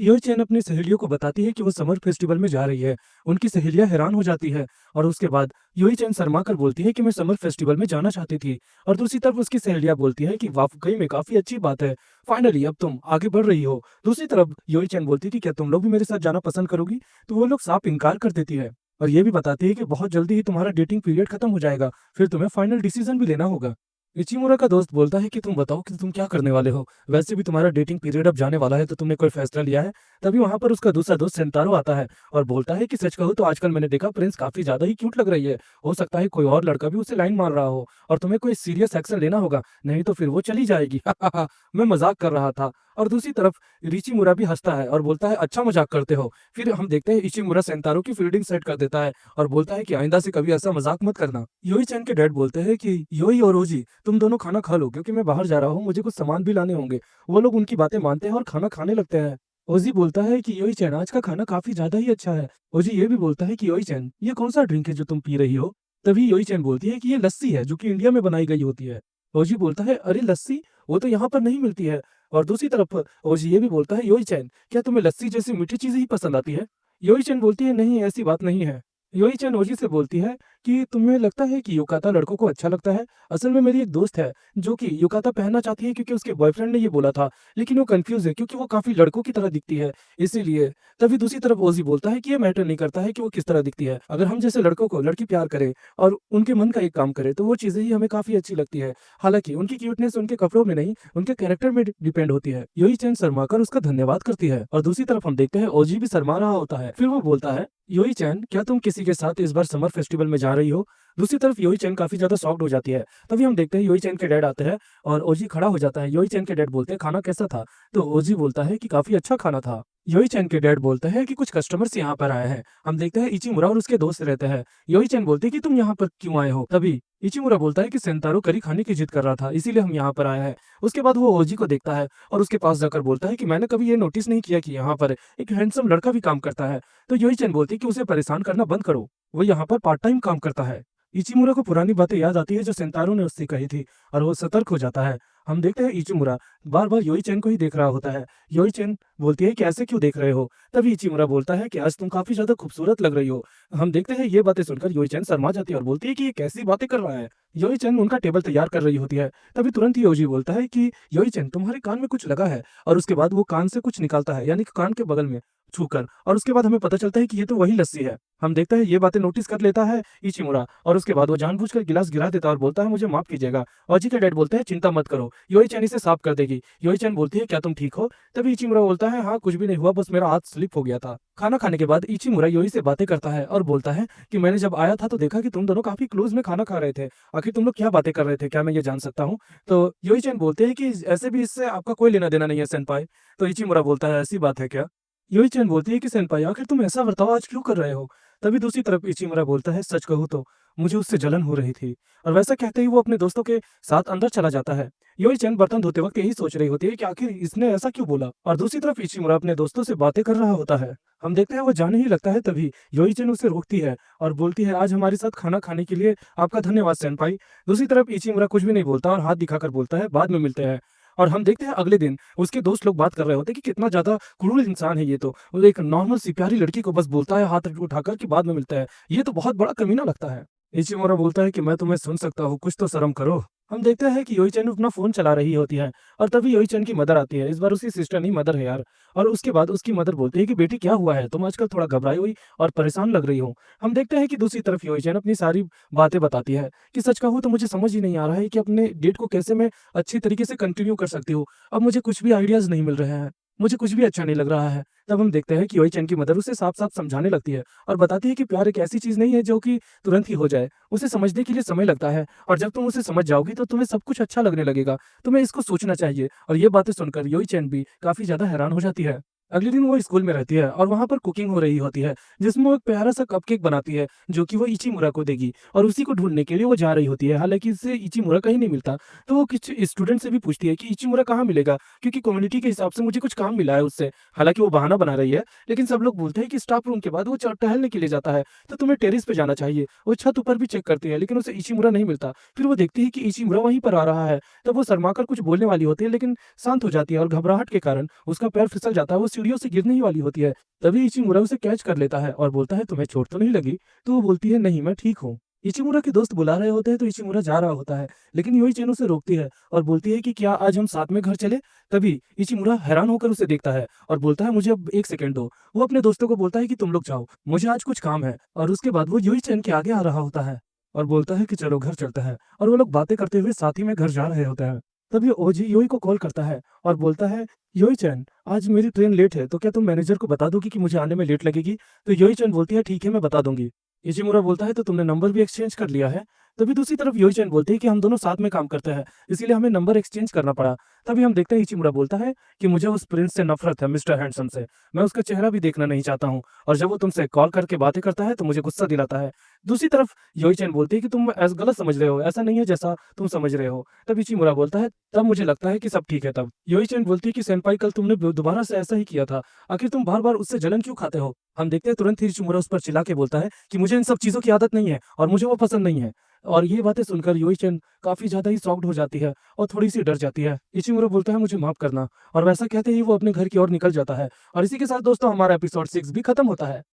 योई चैन अपनी सहेलियों को बताती है कि वो समर फेस्टिवल में जा रही है। उनकी सहेलियां हैरान हो जाती है और उसके बाद योई चैन शर्मा कर बोलती है कि मैं समर फेस्टिवल में जाना चाहती थी। और दूसरी तरफ उसकी सहेलियां बोलती है कि वाकई में काफी अच्छी बात है, फाइनली अब तुम आगे बढ़ रही हो। दूसरी तरफ योई चैन बोलती थी क्या तुम लोग भी मेरे साथ जाना पसंद करोगी, तो वो लोग साफ इनकार कर देती है और ये भी बताती है कि बहुत जल्दी ही तुम्हारा डेटिंग पीरियड खत्म हो जाएगा, फिर तुम्हें फाइनल डिसीजन भी लेना होगा। इचिमुरा का दोस्त बोलता है कि तुम बताओ कि तुम क्या करने वाले हो, वैसे भी तुम्हारा डेटिंग पीरियड अब जाने वाला है, तो तुमने कोई फैसला लिया है। तभी वहां पर उसका दूसरा दोस्त सेंतारो आता है और बोलता है कि सच कहूँ तो आजकल मैंने देखा प्रिंस काफी ज्यादा ही क्यूट लग रही है। हो सकता है कोई और लड़का भी उसे लाइन मार रहा हो और तुम्हें कोई सीरियस एक्शन लेना होगा, नहीं तो फिर वो चली जाएगी। मैं मजाक कर रहा था। और दूसरी तरफ रिचिमुरा भी हंसता है और बोलता है अच्छा मजाक करते हो। फिर हम देखते हैं इचिमुरा सेंतारो की फील्डिंग सेट कर देता है और बोलता है कि आइंदा से कभी ऐसा मजाक मत करना। योई चैन के डैड बोलते हैं कि योई और ओजी तुम दोनों खाना खा लो, क्योंकि मैं बाहर जा रहा हूँ, मुझे कुछ सामान भी लाने होंगे। वो लोग उनकी बातें मानते हैं और खाना खाने लगते हैं। ओजी बोलता है कि योई चैन आज का खाना काफी ज्यादा ही अच्छा है। ओजी ये भी बोलता है कि योई चैन ये कौन सा ड्रिंक है जो तुम पी रही हो। तभी योई चैन बोलती है कि ये लस्सी है जो कि इंडिया में बनाई गई होती है। ओजी बोलता है अरे लस्सी, वो तो यहाँ पर नहीं मिलती है। और दूसरी तरफ ओजी ये भी बोलता है योई चैन क्या तुम्हें लस्सी जैसी मीठी चीजें ही पसंद आती है। योई चैन बोलती है नहीं ऐसी बात नहीं है। योई चैन ओजी से बोलती है कि तुम्हें लगता है कि युकाता लड़कों को अच्छा लगता है। असल में मेरी एक दोस्त है जो कि युकाता पहनना चाहती है क्योंकि उसके बॉयफ्रेंड ने ये बोला था, लेकिन वो कंफ्यूज है क्योंकि वो काफी लड़कों की तरह दिखती है, इसीलिए। तभी दूसरी तरफ ओजी बोलता है कि ये मैटर नहीं करता है कि वो किस तरह दिखती है, अगर हम जैसे लड़कों को लड़की प्यार करे और उनके मन का एक काम करे तो वो चीजें ही हमें काफी अच्छी लगती है। हालांकि उनकी क्यूटनेस उनके कपड़ों में नहीं, उनके कैरेक्टर में डिपेंड होती है। योई चैन शर्मा कर उसका धन्यवाद करती है और दूसरी तरफ हम देखते हैं ओजी भी शर्मा रहा होता है। फिर वो बोलता है योई चैन क्या तुम किसी के साथ इस बार समर फेस्टिवल में जा रही हो। दूसरी तरफ योई चैन काफी ज्यादा शॉक्ड हो जाती है। तभी हम देखते हैं योई चैन के डैड आते हैं और ओजी खड़ा हो जाता है। योई चैन के डैड बोलते हैं खाना कैसा था, तो ओजी बोलता है कि काफी अच्छा खाना था। योई चैन के डैड बोलते हैं कि कुछ कस्टमर्स यहाँ पर आए हैं। हम देखते हैं इचिमुरा और उसके दोस्त रहते हैं। योई चैन बोलती है कि तुम यहाँ पर क्यों आए हो। तभी इचिमुरा बोलता है कि सेंतारो करी खाने की जिद कर रहा था, इसीलिए हम यहाँ पर आए हैं। उसके बाद वो ओजी को देखता है और उसके पास जाकर बोलता है कि मैंने कभी ये नोटिस नहीं किया कि यहाँ पर एक हैंडसम लड़का भी काम करता है। तो योई चैन बोलती है कि उसे परेशान करना बंद करो, वो यहाँ पर पार्ट टाइम काम करता है। इचिमुरा को पुरानी बातें याद आती है जो सेंतारो ने उससे कही थी और वो सतर्क हो जाता है। हम देखते हैं इचिमुरा बार बार योई चैन को ही देख रहा होता है। योई चैन बोलती है कि ऐसे क्यों देख रहे हो। तभी इचिमुरा बोलता है कि आज तुम काफी ज्यादा खूबसूरत लग रही हो। हम देखते हैं ये बातें सुनकर योई चैन शर्मा जाती है और बोलती है कि ये कैसी बातें कर रहा है। योई चैन उनका टेबल तैयार कर रही होती है। तभी तुरंत ही ओजी बोलता है कि योई चैन तुम्हारे कान में कुछ लगा है, और उसके बाद वो कान से कुछ निकालता है, यानी कि कान के बगल में छूकर, और उसके बाद हमें पता चलता है कि ये तो वही लस्सी है। हम देखते हैं ये बातें नोटिस कर लेता है इचिमुरा और उसके बाद वो जानबूझकर गिलास गिरा देता है और बोलता है मुझे माफ कीजिएगा। ओजी के डैड बोलते हैं चिंता मत करो, योई चैन इसे साफ कर देगी। योई चैन बोलती है क्या तुम ठीक हो। तभी इचिमुरा बोलता है हाँ कुछ भी नहीं हुआ, बस मेरा हाथ स्लिप हो गया था। खाना खाने के बाद इचिमुरा योई से बातें करता है और बोलता है कि मैंने जब आया था तो देखा कि तुम दोनों काफी क्लोज में खाना खा रहे थे, आखिर तुम लोग क्या बातें कर रहे थे, क्या मैं ये जान सकता हूँ। तो योई चैन बोलते हैं कि ऐसे भी इससे आपका कोई लेना देना नहीं है सेनपाई। तो इचिमुरा बोलता है ऐसी बात है क्या। योई चैन बोलती है कि सेनपाई आखिर तुम ऐसा बर्ताव आज क्यों कर रहे हो। तभी दूसरी तरफ इचिमुरा बोलता है सच कहूँ तो मुझे उससे जलन हो रही थी। और वैसा कहते ही वो अपने दोस्तों के साथ अंदर चला जाता है। योई चैन बर्तन धोते वक्त यही सोच रही होती है कि आखिर इसने ऐसा क्यों बोला, और दूसरी तरफ इचिमुरा अपने दोस्तों से बातें कर रहा होता है। हम देखते हैं वो जाने ही लगता है, तभी योई चैन उसे रोकती है और बोलती है आज हमारे साथ खाना खाने के लिए आपका धन्यवाद सेनपाई। दूसरी तरफ इचिमुरा कुछ भी नहीं बोलता और हाथ दिखाकर बोलता है बाद में मिलते हैं। और हम देखते हैं अगले दिन उसके दोस्त लोग बात कर रहे होते हैं कि कितना ज्यादा क्रूर इंसान है ये, तो वो एक नॉर्मल सी प्यारी लड़की को बस बोलता है हाथ उठाकर कि बाद में मिलता है, ये तो बहुत बड़ा कमीना लगता है। इचिमुरा बोलता है कि मैं तुम्हें सुन सकता हूँ, कुछ तो शर्म करो। हम देखते हैं कि योई चैन अपना फोन चला रही होती है और तभी योई चैन की मदर आती है। इस बार उसकी सिस्टर नहीं मदर है यार। और उसके बाद उसकी मदर बोलती है कि बेटी क्या हुआ है, तुम आजकल थोड़ा घबराई हुई और परेशान लग रही हो। हम देखते हैं कि दूसरी तरफ योई चैन अपनी सारी बातें बताती है कि सच कहूँ तो मुझे समझ ही नहीं आ रहा है कि अपने डेट को कैसे मैं अच्छी तरीके से कंटिन्यू कर सकती हूँ। अब मुझे कुछ भी आइडियाज नहीं मिल रहे हैं, मुझे कुछ भी अच्छा नहीं लग रहा है। तब हम देखते हैं कि योई चैन की मदर उसे साफ साफ समझाने लगती है और बताती है कि प्यार एक ऐसी चीज नहीं है जो कि तुरंत ही हो जाए, उसे समझने के लिए समय लगता है, और जब तुम उसे समझ जाओगी तो तुम्हें सब कुछ अच्छा लगने लगेगा, तुम्हें इसको सोचना चाहिए। और ये बातें सुनकर योई चैन भी काफी ज्यादा हैरान हो जाती है। अगले दिन वो स्कूल में रहती है और वहां पर कुकिंग हो रही होती है, जिसमें वो एक प्यारा सा कपकेक बनाती है जो कि वो इचिमुरा को देगी, और उसी को ढूंढने के लिए वो जा रही होती है। हालांकि इससे इचिमुरा कहीं नहीं मिलता, तो वो कुछ स्टूडेंट से भी पूछती है कि इचिमुरा कहाँ मिलेगा, क्योंकि कम्युनिटी के हिसाब से मुझे कुछ काम मिला है उससे। हालांकि वो बहाना बना रही है, लेकिन सब लोग बोलते हैं कि स्टाफ रूम के बाद वो टहलने के लिए जाता है, तो तुम्हें टेरिस पे जाना चाहिए। वो छत ऊपर भी चेक करती है लेकिन उसे इचिमुरा नहीं मिलता। फिर वो देखती है कि इचिमुरा वहीं पर आ रहा है, तब वो शर्माकर कुछ बोलने वाली होती है लेकिन शांत हो जाती है और घबराहट के कारण उसका पैर फिसल जाता है, वो सीढ़ियों से गिरने ही वाली होती है। तभी इचिमुरा उसे कैच कर लेता है और बोलता है, तुम्हें चोट तो नहीं लगी? तो वो बोलती है, नहीं मैं ठीक हूँ। इचिमुरा के दोस्त बुला रहे होते हैं तो इचिमुरा जा रहा होता है, लेकिन योई-चैन उसे रोकती है और बोलती है कि क्या आज हम साथ में घर चले? तभी इचिमुरा हैरान होकर उसे देखता है और बोलता है, मुझे अब 1 सेकंड दो। वो अपने दोस्तों को बोलता है कि तुम लोग जाओ, मुझे आज कुछ काम है। और उसके बाद वो योई-चैन के आगे आ रहा होता है और बोलता है कि चलो घर चलते हैं। और वो लोग बातें करते हुए साथ ही में घर जा रहे होते हैं। तभी ओजी योई को कॉल करता है और बोलता है, योई-चैन आज मेरी ट्रेन लेट है, तो क्या तुम मैनेजर को बता दोगी कि मुझे आने में लेट लगेगी? तो योई-चैन बोलती है, ठीक है मैं बता दूंगी। इचिमुरा बोलता है, तो तुमने नंबर भी एक्सचेंज कर लिया है? तभी दूसरी तरफ योई-चैन बोलती है कि हम दोनों साथ में काम करते हैं, इसीलिए हमें नंबर एक्सचेंज करना पड़ा। तभी हम देखते हैं इचिमुरा बोलता है कि मुझे उस प्रिंस से नफरत है, मिस्टर हैंडसम से। मैं उसका चेहरा भी देखना नहीं चाहता हूँ और जब वो तुमसे कॉल करके बातें करता है तो मुझे गुस्सा दिलाता है। दूसरी तरफ योई-चैन बोलती है कि तुम गलत समझ रहे हो, ऐसा नहीं है जैसा तुम समझ रहे हो। तब इचिमुरा बोलता है, तब मुझे लगता है कि सब ठीक है तब। योई-चैन बोलती है कि सेंपाई कल तुमने दोबारा से ऐसा ही किया था, आखिर तुम बार-बार उससे जलन क्यों खाते हो? हम देखते हैं तुरंत ही इचिमुरा उस पर चिल्ला के बोलता है कि मुझे इन सब चीज़ों की आदत नहीं है और मुझे वो पसंद नहीं है। और ये बातें सुनकर योई-चैन काफ़ी ज़्यादा ही शॉक्ड हो जाती है और थोड़ी-सी डर जाती है। इचिमुरा बोलता है, मुझे माफ़ करना, और वैसा कहते ही वो अपने घर की ओर निकल जाता है। और इसी के साथ दोस्तों हमारा एपिसोड 6 भी खत्म होता है।